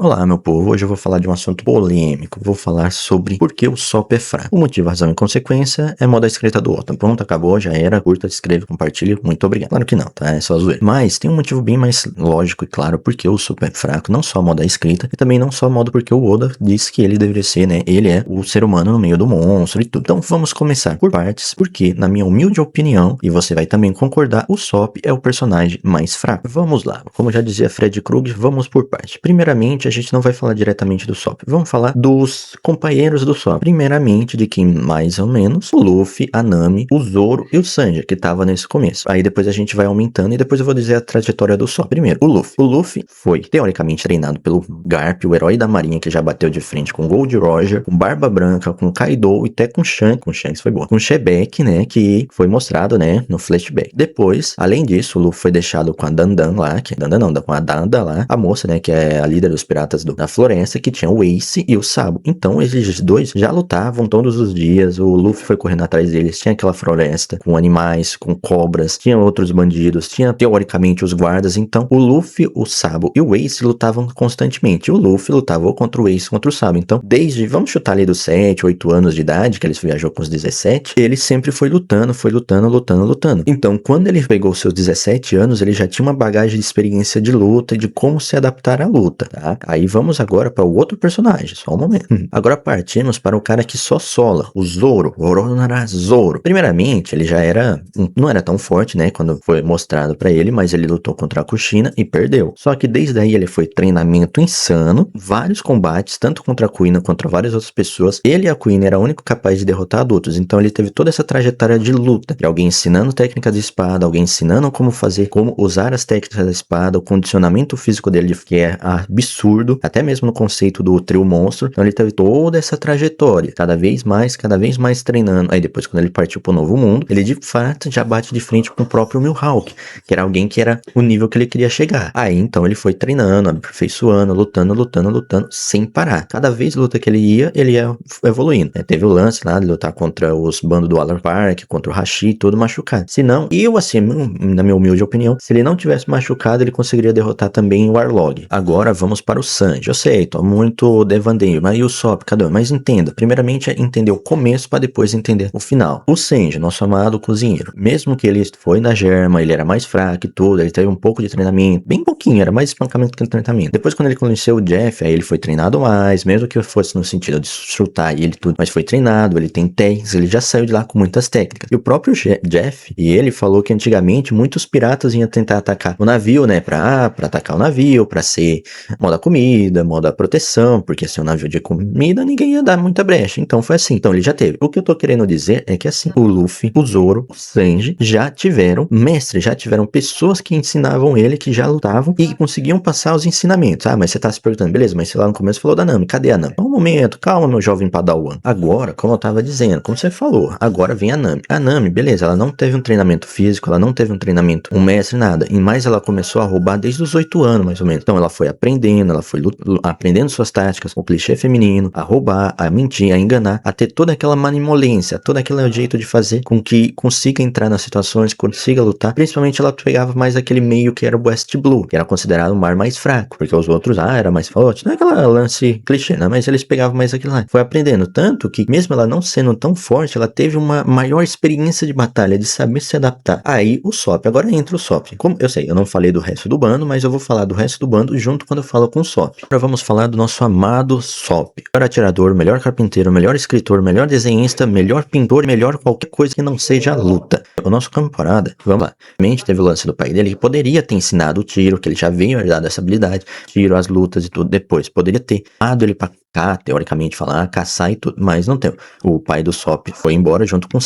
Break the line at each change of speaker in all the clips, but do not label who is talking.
Olá, meu povo. Hoje eu vou falar de um assunto polêmico. Vou falar sobre por que o SOP é fraco. O motivo, razão e consequência é moda escrita do Otton. Pronto, acabou, já era. Curta, escreva, compartilhe. Muito obrigado. Claro que não, tá? É só zoeira. Mas tem um motivo bem mais lógico e claro por que o SOP é fraco. Não só a moda escrita, e também não só a moda porque o Oda disse que ele deveria ser, né? Ele é o ser humano no meio do monstro e tudo. Então vamos começar por partes, porque, na minha humilde opinião, e você vai também concordar, o SOP é o personagem mais fraco. Vamos lá. Como já dizia Fred Krueger, vamos por partes. Primeiramente, a gente não vai falar diretamente do Sop. Vamos falar dos companheiros do Sop. Primeiramente, de quem mais ou menos, o Luffy, a Nami, o Zoro e o Sanji, que tava nesse começo. Aí depois a gente vai aumentando e depois eu vou dizer a trajetória do Sop. Primeiro, o Luffy. O Luffy foi, teoricamente, treinado pelo Garp, o herói da marinha que já bateu de frente com Gold Roger, com Barba Branca, com Kaido e até com Shanks. Com Shanks foi boa. Com Shebeck, né, que foi mostrado, né, no flashback. Depois, além disso, o Luffy foi deixado com a Dandan lá, que Dandan não, com a Danda lá, a moça, né, que é a líder dos piratas da floresta, que tinha o Ace e o Sabo. Então eles dois já lutavam todos os dias, o Luffy foi correndo atrás deles, tinha aquela floresta com animais, com cobras, tinha outros bandidos, tinha teoricamente os guardas, então o Luffy, o Sabo e o Ace lutavam constantemente. O Luffy lutava ou contra o Ace ou contra o Sabo. Então, desde, vamos chutar ali dos 7, 8 anos de idade, que ele viajou com os 17, ele sempre foi lutando. Então, quando ele pegou seus 17 anos, ele já tinha uma bagagem de experiência de luta e de como se adaptar à luta, tá? Aí vamos agora para o outro personagem, só um momento. Agora partimos para o cara que só sola, o Zoro, Zoro. Primeiramente, ele já não era tão forte, né, quando foi mostrado para ele, mas ele lutou contra a Kushina e perdeu. Só que desde aí ele foi treinamento insano, vários combates, tanto contra a Kuina quanto contra várias outras pessoas. Ele e a Kuina era o único capaz de derrotar adultos, então ele teve toda essa trajetória de luta, de alguém ensinando técnicas de espada, alguém ensinando como usar as técnicas da espada, o condicionamento físico dele, que é absurdo, até mesmo no conceito do trio monstro. Então ele teve toda essa trajetória, cada vez mais treinando. Aí depois, quando ele partiu pro novo mundo, ele de fato já bate de frente com o próprio Mihawk, que era alguém que era o nível que ele queria chegar. Aí então ele foi treinando, aperfeiçoando, lutando sem parar. Cada vez luta que ele ia evoluindo. Teve o lance lá de lutar contra os bandos do Alar Park, contra o Hashi, todo machucado. Se não, eu assim, na minha humilde opinião, se ele não tivesse machucado, ele conseguiria derrotar também o Arlong. Agora vamos para o Sanji. Eu sei, tô muito devandeio, mas e o Sop, cadê? Mas entenda, primeiramente é entender o começo para depois entender o final. O Sanji, nosso amado cozinheiro, mesmo que ele foi na germa, ele era mais fraco e tudo, ele teve um pouco de treinamento, bem pouquinho, era mais espancamento que treinamento. Depois, quando ele conheceu o Jeff, aí ele foi treinado mais, mesmo que fosse no sentido de chutar e ele tudo, mas foi treinado, ele tem técnicas, ele já saiu de lá com muitas técnicas. E o próprio Jeff, e ele falou que antigamente muitos piratas iam tentar atacar o navio, né, pra atacar o navio, pra ser moda comida, moda proteção, porque se é um navio de comida, ninguém ia dar muita brecha. Então foi assim. Então ele já teve. O que eu tô querendo dizer é que assim, o Luffy, o Zoro, o Sanji já tiveram mestres, já tiveram pessoas que ensinavam ele, que já lutavam e conseguiam passar os ensinamentos. Ah, mas você tá se perguntando, beleza, mas você lá no começo falou da Nami, cadê a Nami? Um momento, calma, meu jovem Padawan. Agora, como eu tava dizendo, como você falou, agora vem a Nami. A Nami, beleza, ela não teve um treinamento físico, ela não teve um treinamento, um mestre, nada. E mais ela começou a roubar desde os 8 anos, mais ou menos. Então ela foi aprendendo, ela foi aprendendo suas táticas, o clichê feminino, a roubar, a mentir, a enganar, a ter toda aquela manimolência, todo aquele jeito de fazer com que consiga entrar nas situações, consiga lutar. Principalmente ela pegava mais aquele meio que era o West Blue, que era considerado o mar mais fraco, porque os outros, era mais forte. Não é aquela lance clichê, né? Mas eles pegavam mais aquilo lá. Foi aprendendo, tanto que mesmo ela não sendo tão forte, ela teve uma maior experiência de batalha, de saber se adaptar. Aí o Sop, agora entra o Sop. Como eu sei, eu não falei do resto do bando, mas eu vou falar do resto do bando junto quando eu falo com o Sop. Agora vamos falar do nosso amado Sop. Melhor atirador, melhor carpinteiro, melhor escritor, melhor desenhista, melhor pintor, melhor qualquer coisa que não seja luta. O nosso camarada, vamos lá. Realmente teve o lance do pai dele que poderia ter ensinado o tiro, que ele já veio herdado essa habilidade, tiro, as lutas e tudo depois. Poderia ter dado ele pra cá, teoricamente falar, caçar e tudo, mas não tem. O pai do Sop foi embora junto com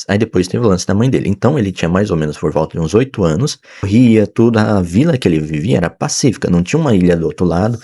aí depois teve o lance da mãe dele. Então ele tinha mais ou menos por volta de uns 8 anos, ria tudo, a vila que ele vivia era pacífica, não tinha uma ilha do outro lado,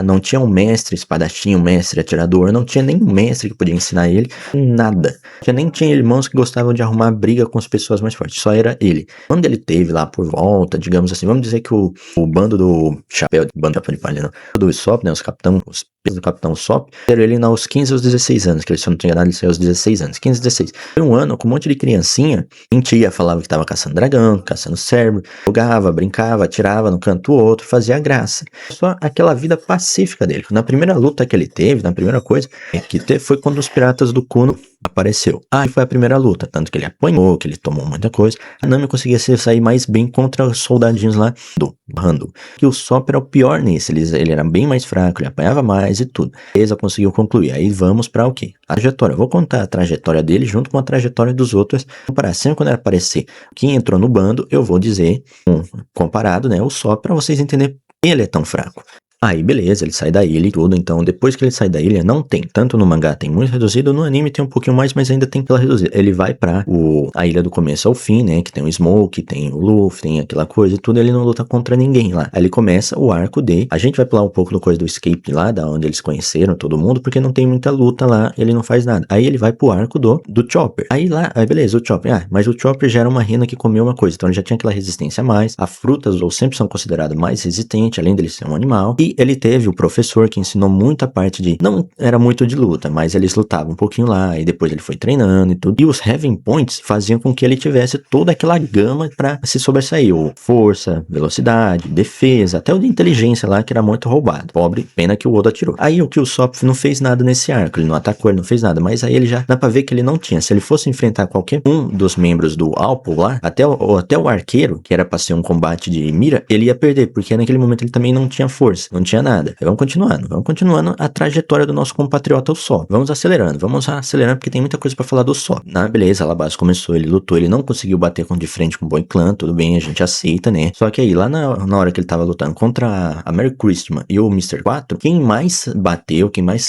não tinha um mestre espadachim, um mestre atirador, não tinha nenhum mestre que podia ensinar ele nada. Nem tinha irmãos que gostavam de arrumar briga com as pessoas mais fortes, só era ele. Quando ele teve lá por volta, digamos assim, vamos dizer que o bando do Chapéu de Palha, não, do Usopp, né, os capitães, os do Capitão Sop, era ele aos 15 aos 16 anos, que ele, se eu não tinha enganado, ele saiu aos 16 anos, 15, 16. Foi um ano com um monte de criancinha, mentia, falava que tava caçando dragão, caçando cérebro, jogava, brincava, atirava no canto do outro, fazia graça. Só aquela vida pacífica dele. Na primeira luta que ele teve, na primeira coisa que teve, foi quando os piratas do Kuno apareceu. Aí foi a primeira luta, tanto que ele apanhou, que ele tomou muita coisa. A Nami conseguia sair mais bem contra os soldadinhos lá do Bando. Que o Sop era o pior nisso, ele era bem mais fraco, ele apanhava mais e tudo. Beleza, conseguiu concluir. Aí vamos pra o quê? A trajetória. Eu vou contar a trajetória dele junto com a trajetória dos outros. Comparar sempre quando ele aparecer quem entrou no bando, eu vou dizer, comparado, né, o Sop, pra vocês entenderem ele é tão fraco. Aí beleza, ele sai da ilha e tudo, então depois que ele sai da ilha, não tem, tanto no mangá tem muito reduzido, no anime tem um pouquinho mais, mas ainda tem aquela reduzida. Ele vai pra a ilha do começo ao fim, né, que tem o Smoke, tem o Luffy, tem aquela coisa e tudo, ele não luta contra ninguém lá. Aí ele começa o arco a gente vai pular um pouco do coisa do Escape lá, da onde eles conheceram todo mundo, porque não tem muita luta lá, ele não faz nada. Aí ele vai pro arco do Chopper. Aí beleza, o Chopper, mas o Chopper já era uma rena que comeu uma coisa, então ele já tinha aquela resistência a mais, as frutas ou sempre são consideradas mais resistentes, além dele ser um animal, e ele teve o professor que ensinou muita parte não era muito de luta, mas eles lutavam um pouquinho lá, e depois ele foi treinando e tudo. E os Heaven Points faziam com que ele tivesse toda aquela gama pra se sobressair, ou força, velocidade, defesa, até o de inteligência lá, que era muito roubado. Pobre, pena que o Oda tirou. Aí o Usopp não fez nada nesse arco, ele não atacou, ele não fez nada, mas aí ele já dá pra ver que ele não tinha. Se ele fosse enfrentar qualquer um dos membros do Alpo lá, até o arqueiro, que era pra ser um combate de mira, ele ia perder, porque naquele momento ele também não tinha força, não tinha nada. Aí vamos continuando a trajetória do nosso compatriota Usopp. Vamos acelerando porque tem muita coisa pra falar do Usopp. Beleza, a Alabasta começou, ele lutou, ele não conseguiu bater de frente com o Boy Clan, tudo bem, a gente aceita, né? Só que aí, lá na hora que ele tava lutando contra a Merry Christmas e o Mr. 4, quem mais bateu, quem mais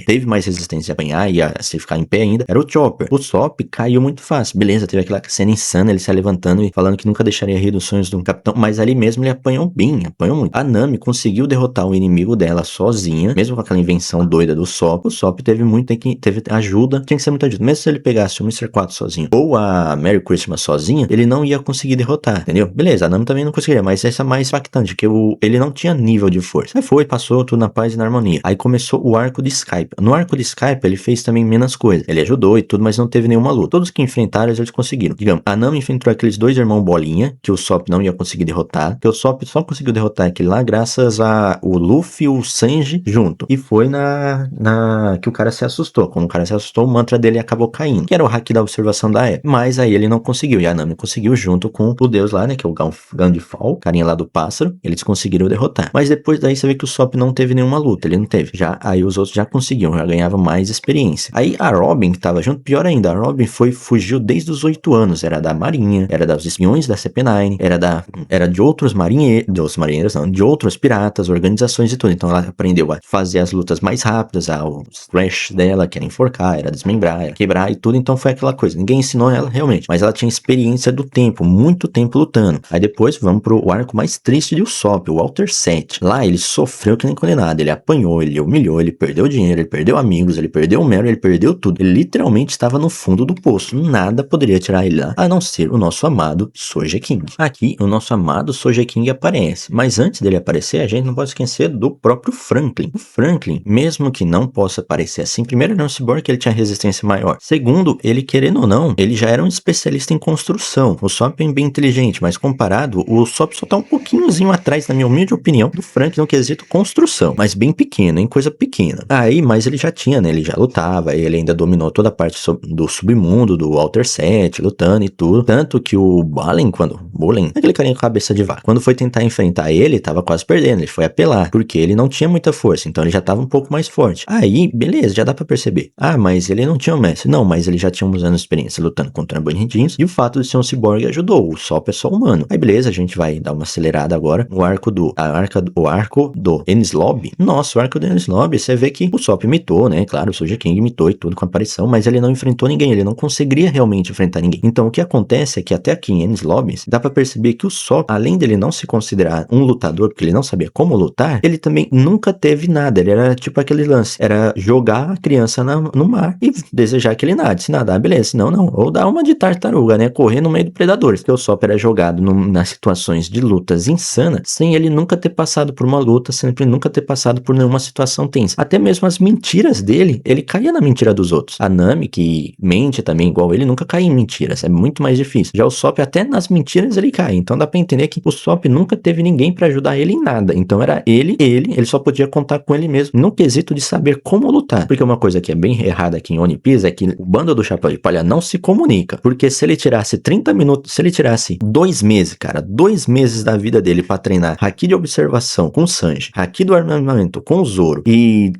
teve mais resistência a apanhar e a se ficar em pé ainda, era o Chopper. O Usopp caiu muito fácil. Beleza, teve aquela cena insana, ele se levantando e falando que nunca deixaria rir dos sonhos do capitão, mas ali mesmo ele apanhou bem, apanhou muito. A Nami conseguiu derrotar o inimigo dela sozinha, mesmo com aquela invenção doida do Usopp. O Usopp teve ajuda, tinha que ser muita ajuda. Mesmo se ele pegasse o Mr. 4 sozinho ou a Merry Christmas sozinha, ele não ia conseguir derrotar, entendeu? Beleza, a Nami também não conseguiria, mas essa é mais impactante, que ele não tinha nível de força. Aí passou tudo na paz e na harmonia. Aí começou o arco de Skype. No arco de Skype, ele fez também menos coisas. Ele ajudou e tudo, mas não teve nenhuma luta. Todos que enfrentaram, eles conseguiram. Digamos, a Nami enfrentou aqueles dois irmãos bolinha, que o Usopp não ia conseguir derrotar, que o Usopp só conseguiu derrotar aquele lá graças a o Luffy e o Sanji junto. E foi que o cara se assustou. Quando o cara se assustou, o mantra dele acabou caindo, que era o haki da observação da época. Mas aí ele não conseguiu, e a Nami conseguiu junto com o deus lá, né, que é o Gandalf, carinha lá do pássaro, eles conseguiram derrotar. Mas depois daí você vê que o Usopp não teve nenhuma luta, ele não teve. Aí os outros já conseguiam, já ganhavam mais experiência. Aí a Robin, que tava junto, pior ainda, a Robin fugiu desde os 8 anos, era da marinha, era dos espiões da CP9, era de outros marinheiros não, de outros piratas, organizações e tudo. Então ela aprendeu a fazer as lutas mais rápidas, o thrash dela, que era enforcar, era desmembrar, era quebrar e tudo. Então foi aquela coisa, ninguém ensinou ela realmente, mas ela tinha experiência do tempo, muito tempo lutando. Aí depois vamos pro arco mais triste de Usopp, o Walter 7. Lá ele sofreu que nem condenado, ele apanhou, ele humilhou, ele perdeu dinheiro, ele perdeu amigos, ele perdeu o Mero, ele perdeu tudo. Ele literalmente estava no fundo do poço, nada poderia tirar ele lá, a não ser o nosso amado Sogeking. Aqui o nosso amado Sogeking aparece, mas antes dele aparecer, a gente não pode esquecer do próprio Franklin. O Franklin, mesmo que não possa parecer assim, primeiro ele era um cyborg que ele tinha resistência maior. Segundo, ele querendo ou não, ele já era um especialista em construção. O Usopp é bem inteligente, mas comparado, o Usopp só tá um pouquinhozinho atrás, na minha humilde opinião, do Franklin no quesito construção, mas bem pequeno, em coisa pequena. Aí, mas ele já tinha, né, ele já lutava, ele ainda dominou toda a parte do submundo, do Walter 7, lutando e tudo. Tanto que o Balen, aquele carinha com cabeça de vaca, quando foi tentar enfrentar ele, tava quase perdendo, ele foi apelar, porque ele não tinha muita força, então ele já tava um pouco mais forte. Aí, beleza, já dá pra perceber. Mas ele não tinha o mestre. Não, mas ele já tinha uns anos de experiência lutando contra bandidinhos, e o fato de ser um ciborgue ajudou. O Usopp é só humano. Aí, beleza, a gente vai dar uma acelerada agora. O arco do Enies Lobby. Nossa, o arco do Enies Lobby, você vê que o Usopp imitou, né? Claro, o Sogeking imitou e tudo com a aparição, mas ele não enfrentou ninguém, ele não conseguiria realmente enfrentar ninguém. Então, o que acontece é que até aqui em Enies Lobby, dá pra perceber que o Usopp, além dele não se considerar um lutador, porque ele não sabia como como lutar, ele também nunca teve nada. Ele era tipo aquele lance, era jogar a criança no mar e desejar que ele nade. Se nadar, beleza, senão não. Ou dar uma de tartaruga, né, correr no meio do predador. Porque o Sop era jogado nas situações de lutas insanas, sem ele nunca ter passado por uma luta, sem ele nunca ter passado por nenhuma situação tensa. Até mesmo as mentiras dele, ele caía na mentira dos outros. A Nami, que mente também igual ele, nunca cai em mentiras. É muito mais difícil. Já o Sop, até nas mentiras ele cai. Então dá pra entender que o Sop nunca teve ninguém pra ajudar ele em nada. Então era ele só podia contar com ele mesmo, no quesito de saber como lutar. Porque uma coisa que é bem errada aqui em One Piece é que o bando do Chapéu de Palha não se comunica. Porque se ele tirasse 30 minutos, se ele tirasse 2 meses, cara, 2 meses da vida dele pra treinar Haki de observação com o Sanji, Haki do armamento com o Zoro e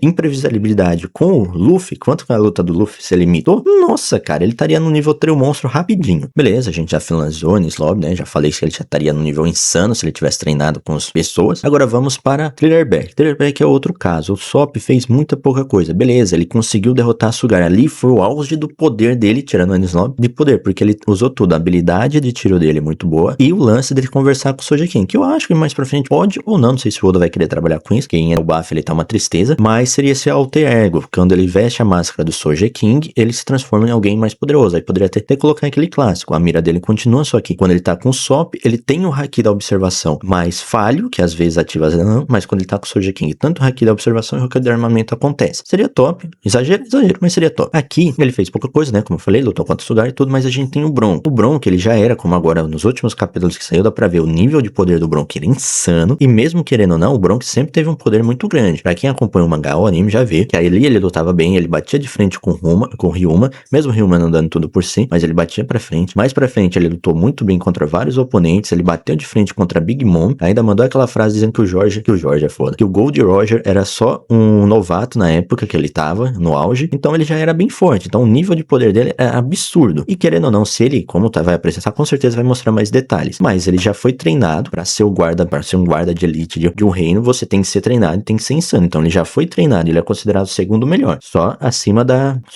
imprevisibilidade com o Luffy, quanto que a luta do Luffy se limitou? Nossa, cara, ele estaria no nível Trio Monstro rapidinho. Beleza, a gente já finalizou nesse lobby, né? Já falei que ele já estaria no nível insano se ele tivesse treinado com as pessoas. Agora vamos para Thriller Bark. Thriller Bark é outro caso. O Sop fez muita pouca coisa. Beleza, ele conseguiu derrotar a Sugar. Ali foi o auge do poder dele, tirando o Enies Lobby, de poder, porque ele usou tudo. A habilidade de tiro dele é muito boa e o lance dele conversar com o Sogeking, que eu acho que mais pra frente pode ou não sei se o Oda vai querer trabalhar com isso, quem é o Baf ele tá uma tristeza, mas seria esse alter ego. Quando ele veste a máscara do Sogeking, ele se transforma em alguém mais poderoso. Aí poderia até colocar aquele clássico. A mira dele continua, só que quando ele tá com o Sop, ele tem o Haki da observação mais falho, que às vezes ativa as não, mas quando ele tá com o Sogeking, tanto o Haki da observação e o Haki do armamento acontece. Seria top. Exagero, mas seria top. Aqui, ele fez pouca coisa, né? Como eu falei, lutou contra o Sugar e tudo, mas a gente tem o Bronco. O Bronco, ele já era, como agora nos últimos capítulos que saiu, dá pra ver o nível de poder do Bronco, ele é insano. E mesmo querendo ou não, o Bronco sempre teve um poder muito grande. Pra quem acompanha o mangá ou o anime já vê que ali ele lutava bem, ele batia de frente com o Ryuma, mesmo o Ryuma não dando tudo por si, mas ele batia pra frente. Mais pra frente, ele lutou muito bem contra vários oponentes, ele bateu de frente contra Big Mom, ainda mandou aquela frase dizendo que o Jorge é foda, que o Gold Roger era só um novato na época que ele tava no auge, então ele já era bem forte, então o nível de poder dele é absurdo. E querendo ou não, se ele, como vai apresentar, com certeza vai mostrar mais detalhes, mas ele já foi treinado pra ser para ser um guarda de elite de um reino, você tem que ser treinado e tem que ser insano, então ele já foi treinado, ele é considerado o segundo melhor, só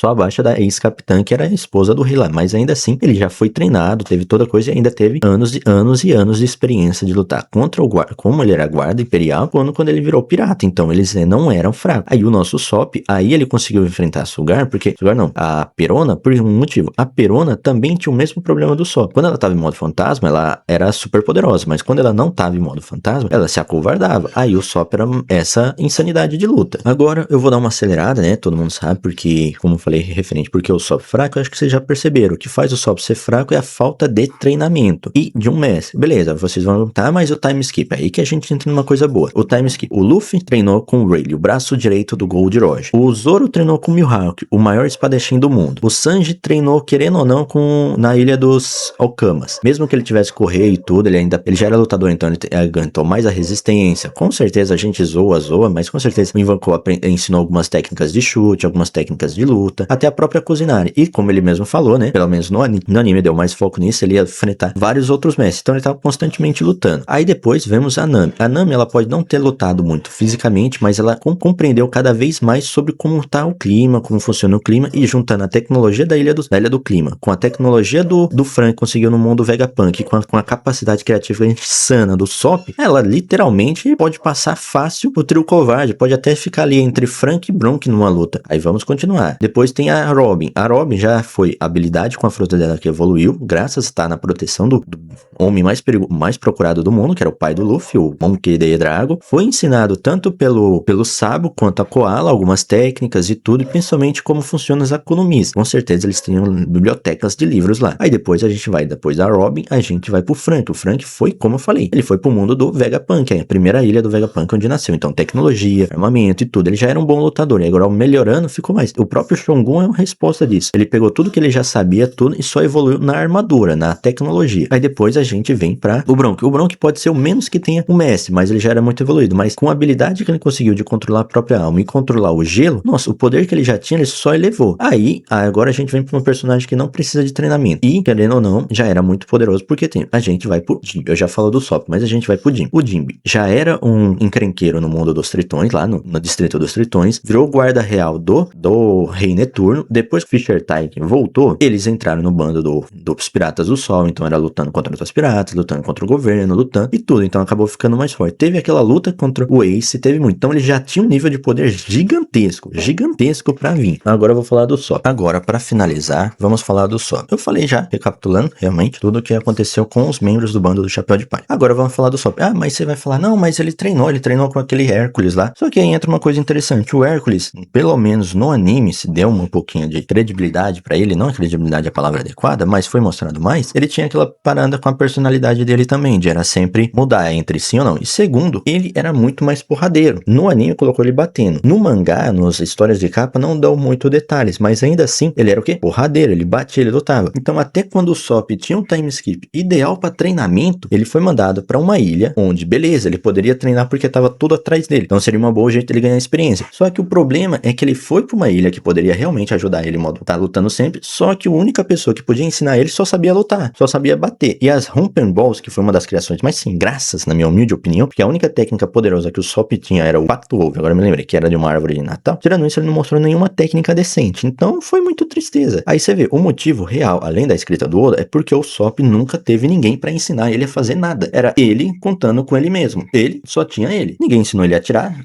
abaixo da ex-capitã, que era a esposa do rei lá, mas ainda assim, ele já foi treinado, teve toda coisa e ainda teve anos e anos e anos de experiência de lutar contra o guarda, como ele era guarda imperial, quando ele virou pirata, então eles não eram fracos. Aí o nosso Sop, aí ele conseguiu enfrentar a Sugar, a Perona, por um motivo, a Perona também tinha o mesmo problema do Sop. Quando ela tava em modo fantasma, ela era super poderosa, mas quando ela não tava em modo fantasma, ela se acovardava. Aí o Sop era essa insanidade de luta. Agora eu vou dar uma acelerada, né? Todo mundo sabe, porque, como eu falei, referente porque o Sop fraco, eu acho que vocês já perceberam. O que faz o Sop ser fraco é a falta de treinamento e de um mestre. Beleza, vocês vão perguntar, mas o time skip, é aí que a gente entra numa coisa boa. O time skip. O Luffy treinou com o Rayleigh, o braço direito do Gold Roger. O Zoro treinou com o Mihawk, o maior espadachim do mundo. O Sanji treinou, querendo ou não, na Ilha dos Okamas. Mesmo que ele tivesse correr e tudo, ele já era lutador, então ele aguentou mais a resistência. Com certeza a gente zoa, mas com certeza o Ivankov ensinou algumas técnicas de chute, algumas técnicas de luta, até a própria culinária. E como ele mesmo falou, né, pelo menos no anime deu mais foco nisso, ele ia enfrentar vários outros mestres. Então ele estava constantemente lutando. Aí depois vemos a Nami. A Nami, ela pode não ter lutado muito fisicamente, mas ela compreendeu cada vez mais sobre como tá o clima, como funciona o clima, e juntando a tecnologia da Ilha do Clima, com a tecnologia do Frank conseguiu no mundo Vegapunk, com a capacidade criativa insana do Sop, ela literalmente pode passar fácil o trio covarde, pode até ficar ali entre Frank e Bronk numa luta. Aí vamos continuar. Depois tem a Robin. A Robin já foi habilidade com a fruta dela que evoluiu, graças a estar na proteção do homem mais procurado do mundo, que era o pai do Luffy, o Monkey D. Drago. Foi ensinado tanto pelo Sabo quanto a Koala, algumas técnicas e tudo, e principalmente como funcionam as economias. Com certeza eles tinham bibliotecas de livros lá. Aí depois depois da Robin, a gente vai pro Frank. O Frank foi, como eu falei, ele foi pro mundo do Vegapunk, a primeira ilha do Vegapunk onde nasceu. Então tecnologia, armamento e tudo. Ele já era um bom lutador, e agora melhorando ficou mais. O próprio Shogun é uma resposta disso. Ele pegou tudo que ele já sabia, tudo, e só evoluiu na armadura, na tecnologia. Aí depois a gente vem pra o Bronk. O Bronk pode ser o menos que tenha o mestre, mas ele já era muito evoluído. Mas com a habilidade que ele conseguiu de controlar a própria alma e controlar o gelo, nossa, o poder que ele já tinha, ele só elevou. Aí, agora a gente vem pra um personagem que não precisa de treinamento. E, querendo ou não, já era muito poderoso, porque a gente vai pro Jinbe. Eu já falo do Sop, mas a gente vai pro Jinbe. O Jinbe já era um encrenqueiro no mundo dos Tritões, lá no distrito dos Tritões, virou guarda real do Rei Neturno. Depois que Fisher Tiger voltou, eles entraram no bando dos Piratas do Sol, então era lutando contra os piratas, lutando contra o governo, lutando e tudo. Então acabou ficando mais forte. Teve aquela luta contra o Ace, teve muito. Então ele já tinha um nível de poder gigantesco pra vir. Agora eu vou falar do Sop. Agora, pra finalizar, vamos falar do Sop. Eu falei já, recapitulando, realmente, tudo o que aconteceu com os membros do bando do Chapéu de Palha. Agora vamos falar do Sop. Ah, mas você vai falar, não, mas ele treinou com aquele Hércules lá. Só que aí entra uma coisa interessante. O Hércules, pelo menos no anime, se deu um pouquinho de credibilidade pra ele, não a credibilidade é a palavra adequada, mas foi mostrado mais. Ele tinha aquela parada com a personalidade dele também, de era sempre mudar entre sim ou não. E segundo, ele era muito mais porradeiro. No anime colocou ele batendo. No mangá, nas histórias de capa, não dão muito detalhes, mas ainda assim, ele era o quê? Porradeiro, ele batia, ele lutava. Então até quando o Sop tinha um time skip ideal para treinamento, ele foi mandado para uma ilha onde, beleza, ele poderia treinar porque tava tudo atrás dele. Então seria uma boa jeito de ele ganhar experiência. Só que o problema é que ele foi para uma ilha que poderia realmente ajudar ele, modo tá lutando sempre, só que a única pessoa que podia ensinar ele só sabia lutar, só sabia bater. E as Humpen Balls, que foi uma das criações mais sem graças, na minha humilde opinião, porque a única técnica poderosa que o Sop tinha era o Pacto Wolf, agora eu me lembrei, que era de uma árvore de Natal. Tirando isso, ele não mostrou nenhuma técnica decente. Então foi muito tristeza. Aí você vê, o motivo real, além da escrita do Oda, é porque o Sop nunca teve ninguém pra ensinar ele a fazer nada. Era ele contando com ele mesmo. Ele só tinha ele. Ninguém ensinou ele a atirar.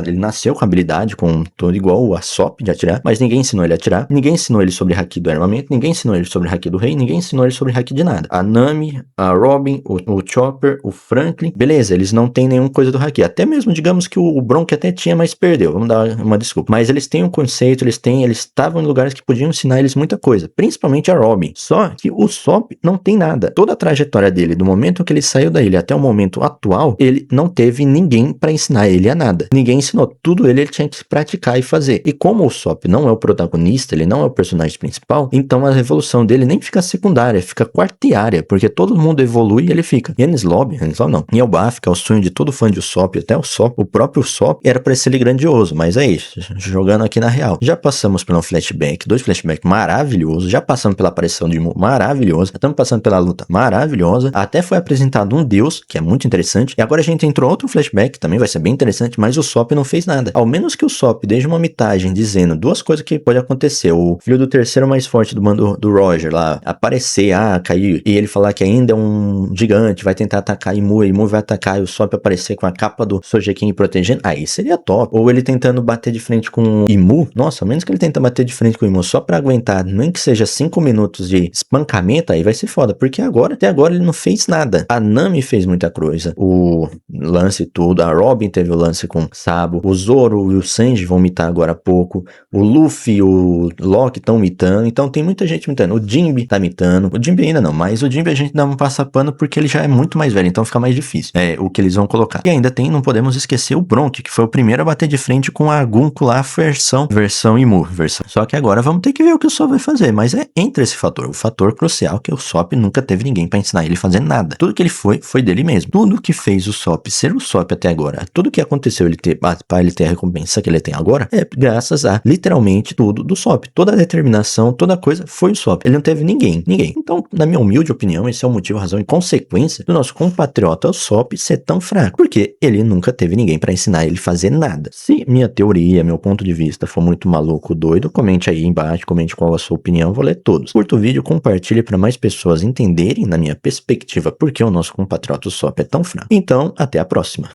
Ele nasceu com habilidade, com todo igual a Sop de atirar, mas ninguém ensinou ele a atirar. Ninguém ensinou ele sobre haki do armamento. Ninguém ensinou ele sobre haki do rei. Ninguém ensinou ele sobre haki de nada. A Nami, a Robin, o Chopper, o Franklin, beleza, eles não têm nenhuma coisa do haki. Até mesmo, digamos que o Bronk até tinha, mas perdeu. Vamos dar uma desculpa. Mas eles têm um conceito, eles estavam em lugares que podiam ensinar eles muita coisa, principalmente a Robin. Só que o Sop não tem nada. Toda a trajetória dele, do momento que ele saiu da ilha até o momento atual, ele não teve ninguém pra ensinar ele a nada. Ninguém ensinou. Tudo ele tinha que praticar e fazer. E como o Sop não é o protagonista, ele não é o personagem principal, então a evolução dele nem fica secundária, fica quartiária, porque todo mundo evolui e ele fica. E Enies Lobby não. E Elbaf, que é o sonho de todo fã de Usopp, até o próprio Usopp, era pra ser ele grandioso, mas é isso, jogando aqui na real. Já passamos por um flashback, 2 flashbacks maravilhosos, já passamos pela aparição de Mu maravilhosa, estamos passando pela luta maravilhosa, até foi apresentado um deus, que é muito interessante, e agora a gente entrou outro flashback, também vai ser bem interessante, mas o Usopp não fez nada. Ao menos que o Usopp deixe uma mitagem dizendo duas coisas que pode acontecer, o filho do terceiro mais forte do bando do Roger lá, aparecer, cair, e ele falar que ainda é um gigante, vai tentar atacar Imu vai atacar e o Usopp aparecer com a capa do Sogeking protegendo, aí seria top. Ou ele tentando bater de frente com o Imu, nossa, ao menos que ele tenta bater de frente com o Imu só pra aguentar, nem que seja 5 minutos de espancamento, aí vai ser foda, porque até agora ele não fez nada. A Nami fez muita coisa, o lance tudo, a Robin teve o lance com o Sabo, o Zoro e o Sanji vão mitar agora há pouco, o Luffy e o Loki estão mitando, então tem muita gente mitando, o Jinbe tá mitando, o Jinbe ainda não, mas o Jinbe a gente dá um passapano porque ele já é muito mais velho, então fica mais difícil, o que eles vão colocar. E ainda tem, não podemos esquecer o Bronk, que foi o primeiro a bater de frente com a Gunko lá, versão Imu, só que agora vamos ter que ver o que o Sop vai fazer, mas é entre esse fator, o fator crucial que o Sop nunca teve ninguém pra ensinar ele a fazer nada. Tudo que ele foi dele mesmo. Tudo que fez o Sop ser o Sop até agora, tudo que aconteceu pra ele ter a recompensa que ele tem agora, é graças a literalmente tudo do Sop. Toda a determinação, toda coisa foi o Sop. Ele não teve ninguém. Então, na minha humilde opinião, esse é o motivo, razão e consequência do nosso compatriota o Sop ser tão fraco, porque ele nunca teve ninguém pra ensinar ele a fazer nada. Se minha teoria, meu ponto de vista for muito maluco, doido, comente aí embaixo, comente qual a sua opinião, vou ler todos. Curta o vídeo, compartilhe para mais pessoas entenderem, na minha perspectiva, por que o nosso compatriota Usopp é tão fraco. Então, até a próxima.